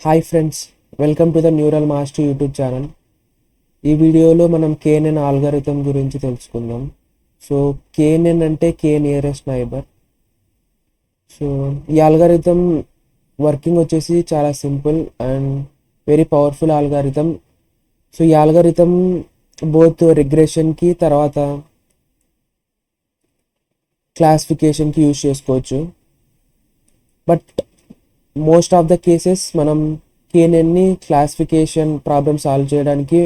Hi friends, welcome to the neural master YouTube channel. ఈ వీడియోలో మనం కేఎన్ఎన్ ఆల్గారిథం గురించి తెలుసుకుందాం. సో కేఎన్ఎన్ అంటే కే నియరెస్ట్ నైబర్. సో ఈ ఆల్గారిథం వర్కింగ్ వచ్చేసి చాలా simple and very powerful algorithm. So ఈ ఆల్గారిథం బోత్ రిగ్రెషన్కి తర్వాత క్లాసిఫికేషన్కి యూజ్ చేసుకోవచ్చు. But most of the cases మనం కేఎన్ఎన్ని క్లాసిఫికేషన్ ప్రాబ్లమ్ సాల్వ్ చేయడానికి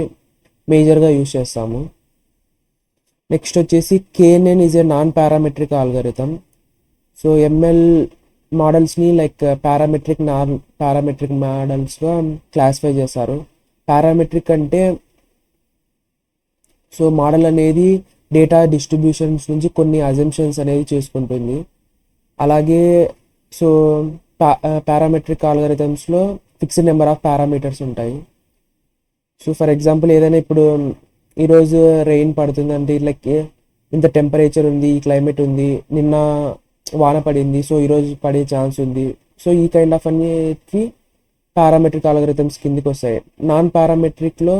మేజర్గా యూజ్ చేస్తాము. నెక్స్ట్ వచ్చేసి KNN is a non parametric algorithm. So ML మోడల్స్ని లైక్ పారామెట్రిక్ నాన్ పారామెట్రిక్ మోడల్స్గా క్లాసిఫై చేస్తారు. పారామెట్రిక్ అంటే సో మోడల్ అనేది డేటా డిస్ట్రిబ్యూషన్స్ నుంచి కొన్ని అజంప్షన్స్ అనేది చేసుకుంటుంది. అలాగే సో పారామెట్రిక్ ఆల్గారిథమ్స్లో ఫిక్స్డ్ నెంబర్ ఆఫ్ పారామీటర్స్ ఉంటాయి. సో ఫర్ ఎగ్జాంపుల్ ఏదైనా ఇప్పుడు ఈరోజు రెయిన్ పడుతుంది అంటే లైక్ ఇంత టెంపరేచర్ ఉంది, ఈ క్లైమేట్ ఉంది, నిన్న వాన పడింది, సో ఈరోజు పడే ఛాన్స్ ఉంది. సో ఈ కైండ్ ఆఫ్ అన్నిటికి పారామెట్రిక్ ఆల్గారిథమ్స్ కిందికి వస్తాయి. నాన్ పారామెట్రిక్లో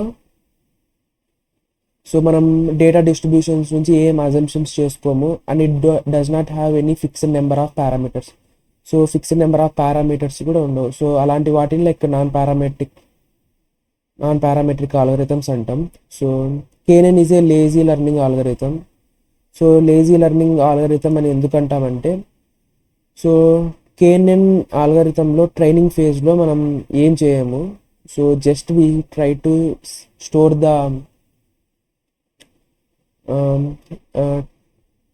సో మనం డేటా డిస్ట్రిబ్యూషన్స్ నుంచి ఏం అజంప్షన్స్ చేసుకోము and it does not have any fixed number of parameters. So fixed number of parameters కూడా ఉండవు. సో అలాంటి వాటిని లైక్ నాన్ పారామెట్రిక్ ఆల్గరిథమ్స్ అంటాం. So KNN is a lazy learning algorithm. So lazy learning algorithm అని ఎందుకు అంటామంటే so KNN ఆల్గరిథంలో training ఫేజ్లో మనం ఏం చేయము. So just we try to store the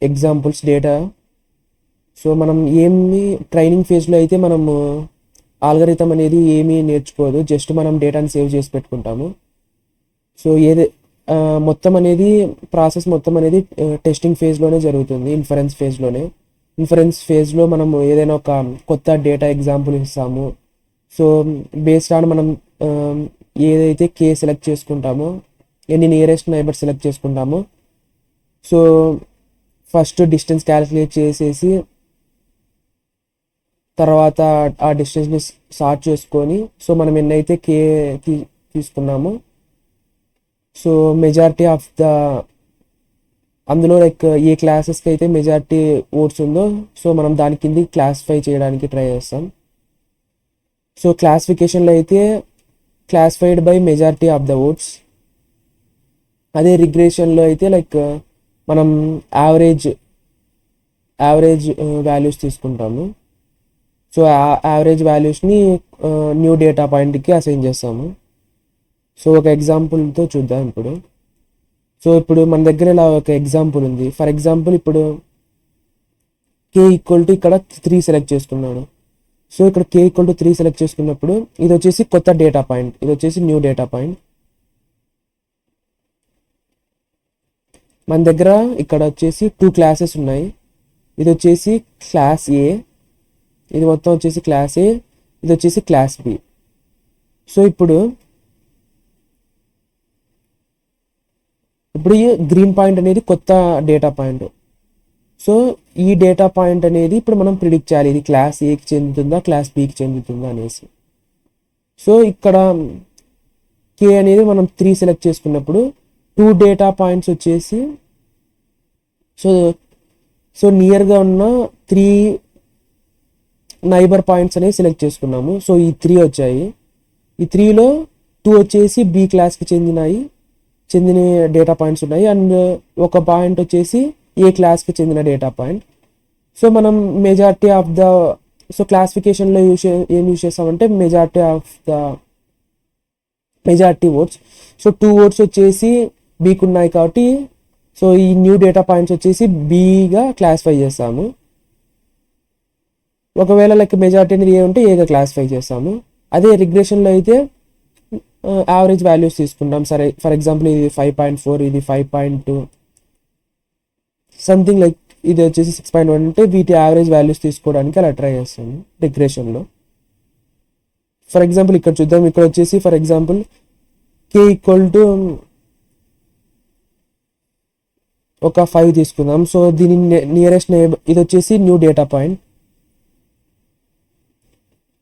examples data. So మనం ఏమి ట్రైనింగ్ ఫేజ్లో అయితే మనము ఆల్గరిథం అనేది ఏమీ నేర్చుకోదు, జస్ట్ మనం డేటాని సేవ్ చేసి పెట్టుకుంటాము. సో మొత్తం అనేది ప్రాసెస్ మొత్తం అనేది టెస్టింగ్ ఫేజ్లోనే జరుగుతుంది, ఇన్ఫరెన్స్ ఫేజ్లో మనం ఏదైనా ఒక కొత్త డేటా ఎగ్జాంపుల్ ఇస్తాము. సో బేస్డ్ ఆన్ మనం ఏదైతే కే సెలెక్ట్ చేసుకుంటామో, ఎన్ని నియరెస్ట్ నైబర్ సెలెక్ట్ చేసుకుంటామో, సో ఫస్ట్ డిస్టెన్స్ క్యాలిక్యులేట్ చేసేసి తర్వాత ఆ డిస్టెన్స్ని సార్ట్ చేసుకొని సో మనం ఎన్నైతే కే తీసుకున్నామో సో మెజారిటీ ఆఫ్ ద అందులో లైక్ ఏ క్లాసెస్కి అయితే మెజారిటీ ఓట్స్ ఉందో సో మనం దాని కింద క్లాసిఫై చేయడానికి ట్రై చేస్తాం. సో క్లాసిఫికేషన్లో అయితే classified by majority of the oats. అదే రిగ్రెషన్లో అయితే లైక్ మనం యావరేజ్ వాల్యూస్ తీసుకుంటాము. సో యావరేజ్ వాల్యూస్ని న్యూ డేటా పాయింట్కి అసైన్ చేస్తాము. సో ఒక ఎగ్జాంపుల్తో చూద్దాం ఇప్పుడు. సో ఇప్పుడు మన దగ్గర ఇలా ఒక ఎగ్జాంపుల్ ఉంది. ఫర్ ఎగ్జాంపుల్ ఇప్పుడు కే ఈక్వల్ టు ఇక్కడ 3 సెలెక్ట్ చేసుకున్నాడు. సో ఇక్కడ కే ఈక్వల్ టు 3 సెలెక్ట్ చేసుకున్నప్పుడు ఇది వచ్చేసి కొత్త డేటా పాయింట్, ఇది వచ్చేసి న్యూ డేటా పాయింట్. మన దగ్గర ఇక్కడ వచ్చేసి 2 క్లాసెస్ ఉన్నాయి. ఇది వచ్చేసి క్లాస్ ఏ, ఇది మొత్తం వచ్చేసి క్లాస్ ఏ, ఇది వచ్చేసి క్లాస్ బి. సో ఇప్పుడు ఈ గ్రీన్ పాయింట్ అనేది కొత్త డేటా పాయింట్. సో ఈ డేటా పాయింట్ అనేది ఇప్పుడు మనం ప్రిడిక్ట్ చేయాలి, ఇది క్లాస్ ఏకి చెందుతుందా క్లాస్ బికి చెందుతుందా అనేసి. సో ఇక్కడ కే అనేది మనం 3 సెలెక్ట్ చేసుకున్నప్పుడు 2 డేటా పాయింట్స్ వచ్చేసి సో నియర్గా ఉన్న 3 నైబర్ పాయింట్స్ అనేవి సెలెక్ట్ చేసుకున్నాము. సో ఈ 3 వచ్చాయి. ఈ 3లో 2 వచ్చేసి బి క్లాస్కి చెందిన డేటా పాయింట్స్ ఉన్నాయి అండ్ ఒక పాయింట్ వచ్చేసి ఏ క్లాస్కి చెందిన డేటా పాయింట్. సో మనం మెజారిటీ ఆఫ్ ద సో క్లాసిఫికేషన్లో ఏం యూజ్ చేస్తామంటే మెజారిటీ ఓట్స్. సో 2 ఓట్స్ వచ్చేసి బీకి ఉన్నాయి కాబట్టి సో ఈ న్యూ డేటా పాయింట్స్ వచ్చేసి బీగా క్లాసిఫై చేస్తాము. ఒకవేళ లైక్ మెజారిటీ అనేది ఏ ఉంటే ఏగా క్లాసిఫై చేస్తాము. అదే రిగ్రెషన్లో అయితే యావరేజ్ వాల్యూస్ తీసుకుంటాం. సరే ఫర్ ఎగ్జాంపుల్ ఇది 5.4, ఇది 5.2 సంథింగ్ లైక్ ఇది వచ్చేసి 6.1 అంటే వీటి యావరేజ్ వాల్యూస్ తీసుకోవడానికి అలా ట్రై చేస్తాము రిగ్రెషన్లో. ఫర్ ఎగ్జాంపుల్ ఇక్కడ చూద్దాం. ఇక్కడ వచ్చేసి for example K equal to ఒక 5 తీసుకుందాం. సో దీని నియరెస్ట్ నైబర్ ఇది వచ్చేసి న్యూ డేటా పాయింట్.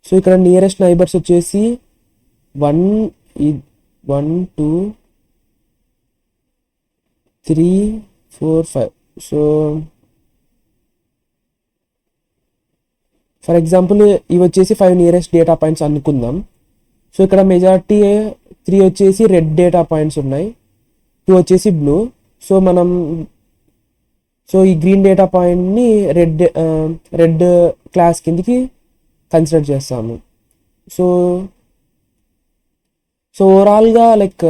సో ఇక్కడ నియరెస్ట్ నైబర్స్ వచ్చేసి 1 1 2 3 4 5. సో ఫర్ ఎగ్జాంపుల్ ఇవి వచ్చేసి 5 నియరెస్ట్ డేటా పాయింట్స్ అనుకుందాం. సో ఇక్కడ మెజారిటీ 3 వచ్చేసి రెడ్ డేటా పాయింట్స్ ఉన్నాయి, 2 వచ్చేసి బ్లూ. సో ఈ గ్రీన్ డేటా పాయింట్ని రెడ్ క్లాస్ కిందికి కన్సిడర్ చేస్తాము. సో ఓవరాల్గా లైక్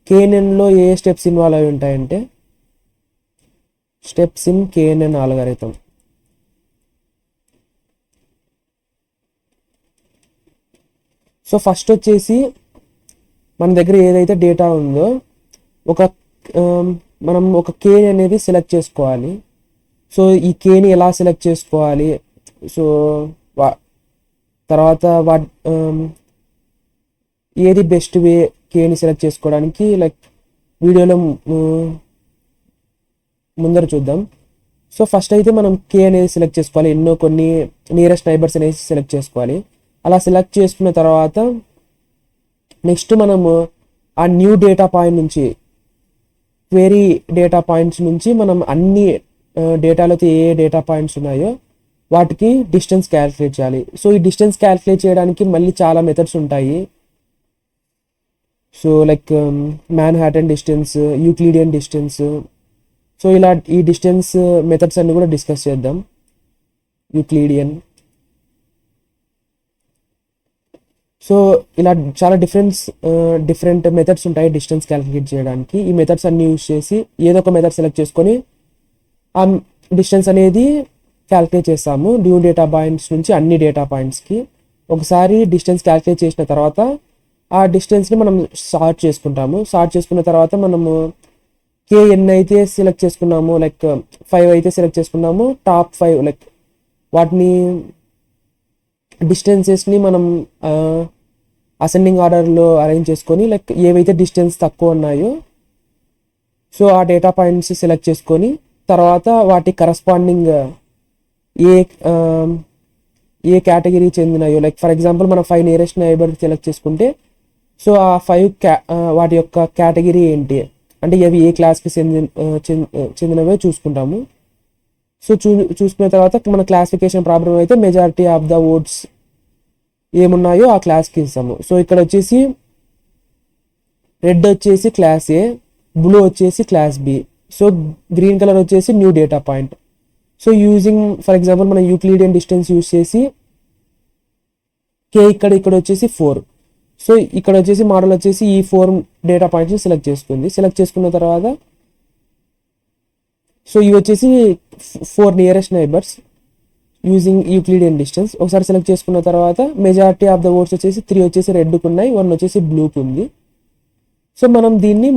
KNNలో ఏ స్టెప్స్ ఇన్వాల్వ్ అయి ఉంటాయంటే steps in KNN algorithm. So first వచ్చేసి మన దగ్గర ఏదైతే డేటా ఉందో మనం ఒక K అనేది సెలెక్ట్ చేసుకోవాలి. సో ఈ Kని ఎలా సెలెక్ట్ చేసుకోవాలి, సో తర్వాత ఏది బెస్ట్ వే Kని సెలెక్ట్ చేసుకోవడానికి లైక్ వీడియోలో ముందర చూద్దాం. సో ఫస్ట్ అయితే మనం K అనేది సెలెక్ట్ చేసుకోవాలి, కొన్ని నియరెస్ట్ నైబర్స్ అనేది సెలెక్ట్ చేసుకోవాలి. అలా సెలెక్ట్ చేసుకున్న తర్వాత నెక్స్ట్ మనము ఆ న్యూ డేటా పాయింట్ నుంచి క్వెరీ డేటా పాయింట్స్ నుంచి మనం అన్ని డేటాలో ఏ డేటా పాయింట్స్ ఉన్నాయో వాటికి డిస్టెన్స్ క్యాలిక్యులేట్ చేయాలి. సో ఈ డిస్టెన్స్ క్యాలిక్యులేట్ చేయడానికి మళ్ళీ చాలా మెథడ్స్ ఉంటాయి. So like Manhattan distance, Euclidean distance. So ఇలా ఈ డిస్టెన్స్ మెథడ్స్ అన్ని కూడా డిస్కస్ చేద్దాం. యూక్లిడియన్. సో ఇలా చాలా డిఫరెంట్ మెథడ్స్ ఉంటాయి డిస్టెన్స్ క్యాలిక్యులేట్ చేయడానికి. ఈ మెథడ్స్ అన్ని యూజ్ చేసి ఏదో ఒక మెథడ్ సెలెక్ట్ చేసుకొని ఆ డిస్టెన్స్ అనేది క్యాలిక్యులేట్ చేస్తాము న్యూ డేటా పాయింట్స్ నుంచి అన్ని డేటా పాయింట్స్కి. ఒకసారి డిస్టెన్స్ క్యాలిక్యులేట్ చేసిన తర్వాత ఆ డిస్టెన్స్ని మనం సార్ట్ చేసుకుంటాము. సార్ట్ చేసుకున్న తర్వాత మనము KN అయితే సెలెక్ట్ చేసుకున్నాము, లైక్ 5 అయితే సెలెక్ట్ చేసుకున్నాము, టాప్ 5 లైక్ వాటిని డిస్టెన్సెస్ని మనం అసెండింగ్ ఆర్డర్లో అరేంజ్ చేసుకొని లైక్ ఏవైతే డిస్టెన్స్ తక్కువ ఉన్నాయో సో ఆ డేటా పాయింట్స్ సెలెక్ట్ చేసుకొని తర్వాత వాటి కరస్పాండింగ్ ఏ కేటగిరీ చెందినాయో లైక్ ఫర్ ఎగ్జాంపుల్ మనం 5 నియరెస్ట్ నైబర్ సెలెక్ట్ చేసుకుంటే సో ఆ 5 వాటి యొక్క కేటగిరీ ఏంటి అంటే అవి ఏ క్లాస్కి చెందినవో చూసుకుంటాము. సో చూసుకున్న తర్వాత మన క్లాసిఫికేషన్ ప్రాబ్లం అయితే మెజారిటీ ఆఫ్ ద ఓట్స్ ఏమున్నాయో ఆ క్లాస్కి ఇస్తాము. సో ఇక్కడ వచ్చేసి రెడ్ వచ్చేసి క్లాస్ A, బ్లూ వచ్చేసి class B, so green colour వచ్చేసి new data point. So using for example మనం యూక్లిడియన్ డిస్టెన్స్ యూజ్ చేసి K ఇక్కడ వచ్చేసి 4. సో ఇక్కడ వచ్చేసి మోడల్ వచ్చేసి ఈ 4 డేటా పాయింట్స్ని సెలెక్ట్ చేసుకుంది. సెలెక్ట్ చేసుకున్న తర్వాత సో ఇవి వచ్చేసి 4 nearest neighbours using Euclidean distance. ఒకసారి సెలెక్ట్ చేసుకున్న తర్వాత మెజారిటీ ఆఫ్ ద ఓట్స్ వచ్చేసి 3 వచ్చేసి రెడ్కి ఉన్నాయి, 1 వచ్చేసి బ్లూకి ఉంది. సో మనం దీన్ని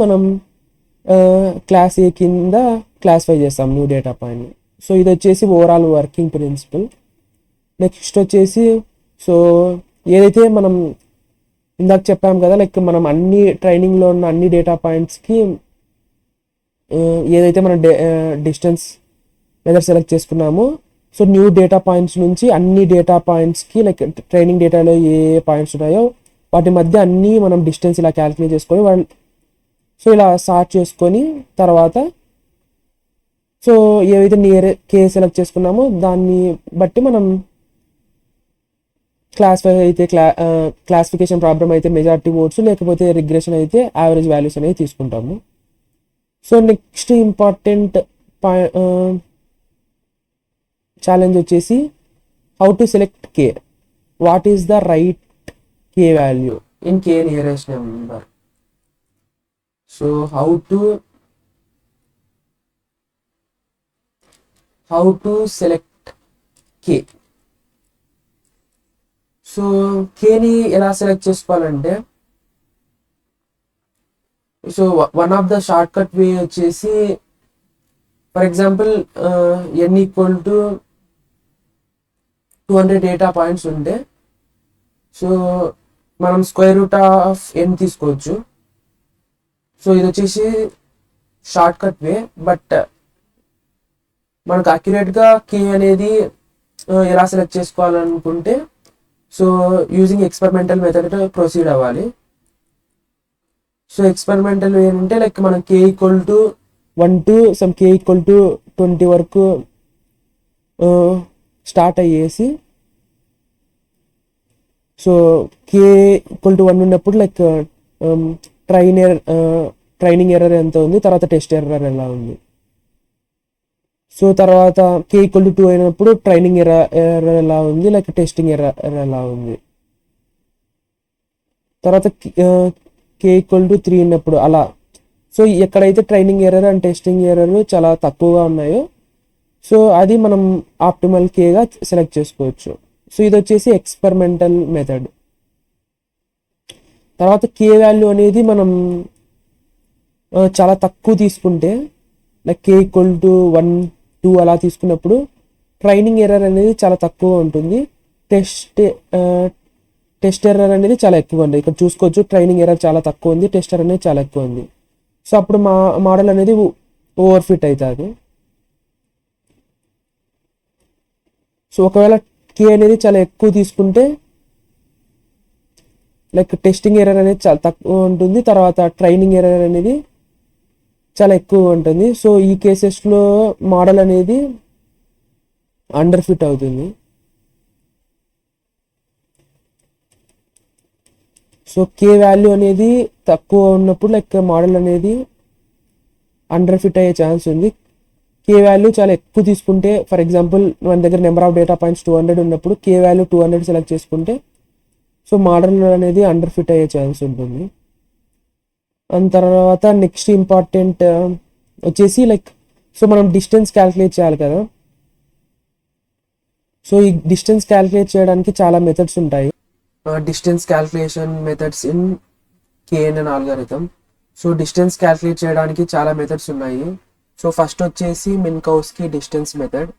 క్లాస్ A కింద క్లాసిఫై చేస్తాం న్యూ డేటా పాయింట్ని. సో ఇది వచ్చేసి ఓవరాల్ వర్కింగ్ ప్రిన్సిపల్. నెక్స్ట్ వచ్చేసి సో ఏదైతే మనం ఇందాక చెప్పాం కదా లైక్ మనం ట్రైనింగ్లో ఉన్న అన్ని డేటా పాయింట్స్కి ఏదైతే మనం డిస్టెన్స్ మెథడ్ సెలెక్ట్ చేసుకున్నామో సో న్యూ డేటా పాయింట్స్ నుంచి అన్ని డేటా పాయింట్స్కి లైక్ ట్రైనింగ్ డేటాలో ఏ పాయింట్స్ ఉన్నాయో వాటి మధ్య అన్నీ మనం డిస్టెన్స్ ఇలా క్యాలిక్యులేట్ చేసుకొని సో ఇలా సార్ట్ చేసుకొని తర్వాత సో ఏవైతే K సెలెక్ట్ చేసుకున్నామో దాన్ని బట్టి మనం క్లాసిఫికేషన్ ప్రాబ్లం అయితే మెజారిటీ ఓట్స్ లేకపోతే రిగ్రెషన్ అయితే యావరేజ్ వాల్యూస్ అనేవి తీసుకుంటాము. సో నెక్స్ట్ ఇంపార్టెంట్ ఛాలెంజ్ వచ్చేసి how to select K. What is the right K value in K nearest number. So how to select K. So Kని ఎలా select చేసుకోవాలంటే so one of the shortcut way వచ్చేసి for example n equal to 200 data points ఉంటే so మనం square root of n తీసుకోవచ్చు. So ఇది వచ్చేసి short cut way. But మనకు అక్యురేట్గా K అనేది ఎలా సెలెక్ట్ చేసుకోవాలనుకుంటే so using experimental method proceed అవ్వాలి. సో ఎక్స్పెరిమెంటల్ ఏంటంటే లైక్ మనం k equal to 1 to some k equal to 20 వరకు స్టార్ట్ అయ్యేసి, సో k ఈక్వల్ టు 1 ఉన్నప్పుడు లైక్ ట్రైనింగ్ ఎర్రర్ ఎంత ఉంది, తర్వాత టెస్ట్ ఎర్రర్ ఎలా ఉంది. సో తర్వాత k ఈక్వల్ టు 2 అయినప్పుడు ట్రైనింగ్ ఎర్రర్ ఎలా ఉంది, లైక్ టెస్టింగ్ ఎర్రర్ ఎలా ఉంది. తర్వాత k ఈక్వల్ టు 3 ఉన్నప్పుడు అలా. సో ఎక్కడైతే training error and testing error చాలా తక్కువగా ఉన్నాయో, సో అది మనం ఆప్టిమల్ కేగా సెలెక్ట్ చేసుకోవచ్చు. సో ఇది వచ్చేసి ఎక్స్పెరిమెంటల్ మెథడ్. తర్వాత కే వాల్యూ అనేది మనం చాలా తక్కువ తీసుకుంటే, లైక్ కే ఈక్వల్ టు 1, 2 అలా తీసుకున్నప్పుడు ట్రైనింగ్ ఎర్రర్ అనేది చాలా తక్కువ ఉంటుంది, టెస్ట్ ఎర్రర్ అనేది చాలా ఎక్కువ ఉంది. ఇక్కడ చూసుకోవచ్చు ట్రైనింగ్ ఎర్రర్ చాలా తక్కువ ఉంది, టెస్ట్ ఎర్రర్ అనేది చాలా ఎక్కువ ఉంది. సో అప్పుడు మోడల్ అనేది ఓవర్ ఫిట్ అవుతుంది. సో ఒకవేళ కే అనేది చాలా ఎక్కువ తీసుకుంటే లైక్ టెస్టింగ్ ఎర్రర్ అనేది చాలా తక్కువ ఉంటుంది, తర్వాత ట్రైనింగ్ ఎర్రర్ అనేది చాలా ఎక్కువ ఉంటుంది. సో ఈ కేసెస్లో మోడల్ అనేది అండర్ ఫిట్ అవుతుంది. సో కే వాల్యూ అనేది తక్కువ ఉన్నప్పుడు లైక్ మోడల్ అనేది అండర్ ఫిట్ అయ్యే ఛాన్స్ ఉంది. కే వాల్యూ చాలా ఎక్కువ తీసుకుంటే, ఫర్ ఎగ్జాంపుల్ మన దగ్గర నెంబర్ ఆఫ్ డేటా పాయింట్స్ 200 ఉన్నప్పుడు కే వాల్యూ 200 సెలెక్ట్ చేసుకుంటే, సో మోడల్ అనేది అండర్ ఫిట్ అయ్యే ఛాన్స్ ఉంటుంది. అండ్ తర్వాత నెక్స్ట్ ఇంపార్టెంట్ వచ్చేసి లైక్, సో మనం డిస్టెన్స్ క్యాలిక్యులేట్ చేయాలి కదా. సో ఈ డిస్టెన్స్ క్యాలిక్యులేట్ చేయడానికి చాలా మెథడ్స్ ఉంటాయి. Distance calculation methods in KNN algorithm. So distance calculate చేయడానికి చాలా మెథడ్స్ ఉన్నాయి. సో ఫస్ట్ వచ్చేసి మిన్కౌస్కీ డిస్టెన్స్ మెథడ్.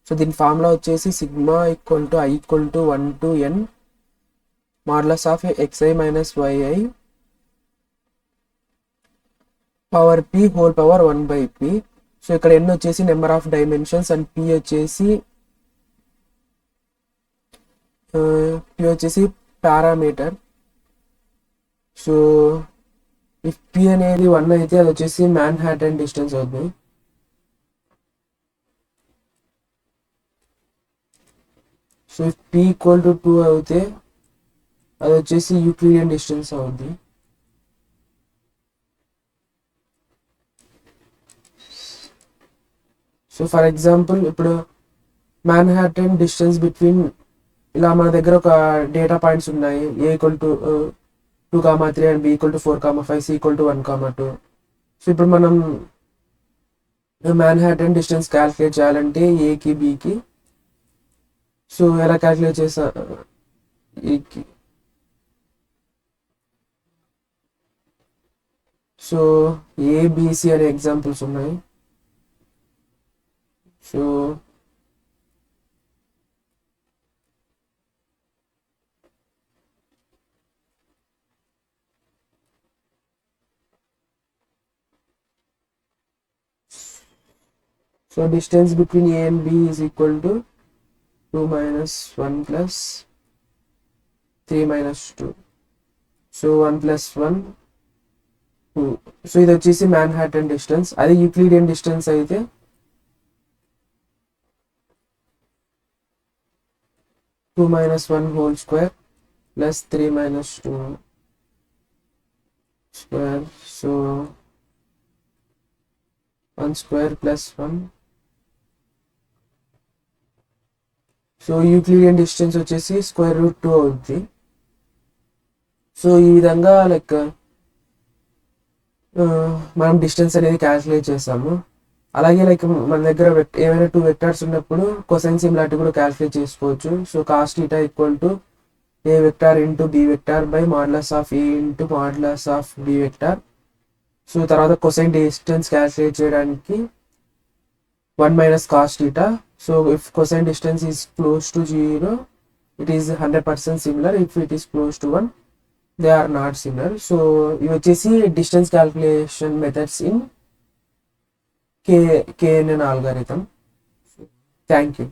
సో దీని ఫార్ములా వచ్చేసి sigma equal to I equal to 1 to n modulus of xi minus yi power p whole power 1/p. So ఇక్కడ n వచ్చేసి number of dimensions and p వచ్చేసి parameter. So if p అనేది 1 అయితే అది వచ్చేసి Manhattan distance అవుతుంది. So if p equal to 2 అయితే అది వచ్చేసి యూక్లిడియన్ డిస్టెన్స్ అవుతుంది. సో ఫర్ ఎగ్జాంపుల్ ఇప్పుడు మాన్హాటన్ డిస్టెన్స్ బిట్వీన్, ఇలా మన దగ్గర ఒక డేటా పాయింట్స్ ఉన్నాయి, a equal to 2,3 and b equal to 4,5, c equal to 1,2. So ఇప్పుడు మనం మాన్హాటన్ డిస్టెన్స్ క్యాలిక్యులేట్ చేయాలంటే ఏకి బికి, సో ఎలా క్యాలిక్యులేట్ చేసా, ఏకి సో ఏబిసి అనే ఎగ్జాంపుల్స్ ఉన్నాయి. So distance between a and b is equal to 2 minus 1 plus 3 minus 2. So 1 plus 1 2. So ఇది వచ్చేసి మాన్హాటన్ డిస్టెన్స్. అది యూక్లిడియన్ డిస్టెన్స్ అయితే two minus 1 whole square plus 3 minus 2 square. So 1 square plus 1. So Euclidean distance వచ్చేసి √2 అవుతుంది. So ఈ విధంగా like మనం distance అనేది క్యాలిక్యులేట్ చేస్తాము. అలాగే లైక్ మన దగ్గర ఏమైనా 2 వెక్టర్స్ ఉన్నప్పుడు కొసైన్ సిమిలారిటీ కూడా క్యాలిక్యులేట్ చేసుకోవచ్చు. So cos θ equal to a vector into b vector by modulus of a into modulus of b vector. So తర్వాత కొసైన్ డిస్టెన్స్ క్యాలిక్యులేట్ చేయడానికి 1 minus cos θ. So if cosine distance is close to 0, it is 100% similar. If it is close to 1, they are not similar. So ఇవి వచ్చేసి distance calculation methods in KNN algorithm. Thank you.